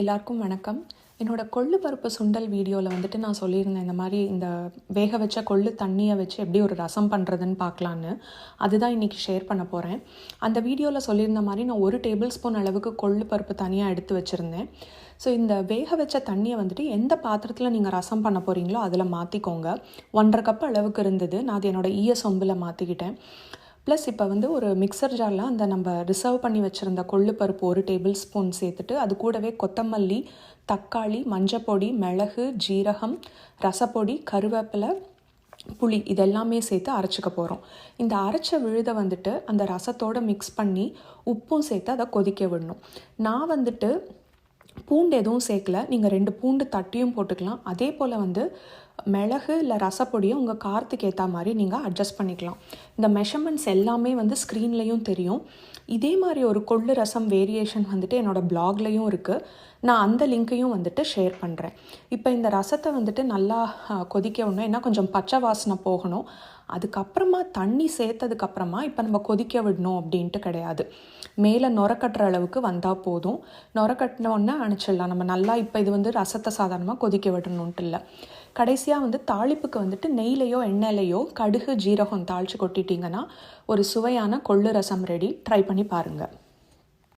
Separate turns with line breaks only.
எல்லாருக்கும் வணக்கம். என்னோட கொள்ளு பருப்பு சுண்டல் வீடியோவில் வந்துட்டு நான் சொல்லியிருந்தேன், இந்த மாதிரி இந்த வேக வச்ச கொள்ளு தண்ணியை வச்சு எப்படி ஒரு ரசம் பண்ணுறதுன்னு பார்க்கலான்னு. அதுதான் இன்றைக்கி ஷேர் பண்ண போகிறேன். அந்த வீடியோவில் சொல்லியிருந்த மாதிரி நான் 1 டேபிள் ஸ்பூன் அளவுக்கு கொள்ளு பருப்பு தனியாக எடுத்து வச்சுருந்தேன். ஸோ இந்த வேக வச்ச தண்ணியை வந்துட்டு எந்த பாத்திரத்தில் நீங்கள் ரசம் பண்ண போகிறீங்களோ அதில் மாற்றிக்கோங்க. 1.5 கப் அளவுக்கு இருந்தது. நான் அது என்னோடய சொம்பில் மாற்றிக்கிட்டேன். ப்ளஸ் இப்போ வந்து ஒரு மிக்சர் ஜாரில் அந்த நம்ம ரிசர்வ் பண்ணி வச்சுருந்த கொள்ளு பருப்பு 1 டேபிள் ஸ்பூன் சேர்த்துட்டு, அது கூடவே கொத்தமல்லி, தக்காளி, மஞ்சப்பொடி, மிளகு, ஜீரகம், ரசப்பொடி, கருவேப்பிலை, புளி இதெல்லாமே சேர்த்து அரைச்சிக்க போகிறோம். இந்த அரைச்ச விழுதை வந்துட்டு அந்த ரசத்தோடு மிக்ஸ் பண்ணி உப்பும் சேர்த்து அதை கொதிக்க விடணும். நான் வந்துட்டு பூண்டு எதுவும் சேர்க்கல. நீங்கள் 2 பூண்டு தட்டியும் போட்டுக்கலாம். அதே போல் வந்து மிளகு இல்லை ரசப்பொடியை உங்கள் காரத்துக்கு ஏற்ற மாதிரி நீங்கள் அட்ஜஸ்ட் பண்ணிக்கலாம். இந்த மெஷர்மெண்ட்ஸ் எல்லாமே வந்து ஸ்க்ரீன்லேயும் தெரியும். இதே மாதிரி ஒரு கொள்ளு ரசம் வேரியேஷன் வந்துட்டு என்னோடய பிளாக்லேயும் இருக்குது. நான் அந்த லிங்க்கையும் வந்துட்டு ஷேர் பண்ணுறேன். இப்போ இந்த ரசத்தை வந்துட்டு நல்லா கொதிக்க விடணும். ஏன்னா கொஞ்சம் பச்சை வாசனை போகணும். அதுக்கப்புறமா தண்ணி சேர்த்ததுக்கப்புறமா இப்போ நம்ம கொதிக்க விடணும் அப்படின்ட்டு கிடையாது. மேலே நுரக்கட்டுற அளவுக்கு வந்தால் போதும். நுரக்கட்டினோடனே அணைச்சிடலாம். நம்ம நல்லா இப்போ இது வந்து ரசத்தை சாதாரணமாக கொதிக்க விடணுன்ட்டு இல்லை. கடைசியாக வந்து தாளிப்புக்கு வந்துட்டு நெய்லையோ எண்ணெயிலையோ கடுகு, ஜீரகம் தாளித்து கொட்டிட்டிங்கன்னா ஒரு சுவையான கொள்ளு ரசம் ரெடி. ட்ரை பண்ணி பாருங்கள்.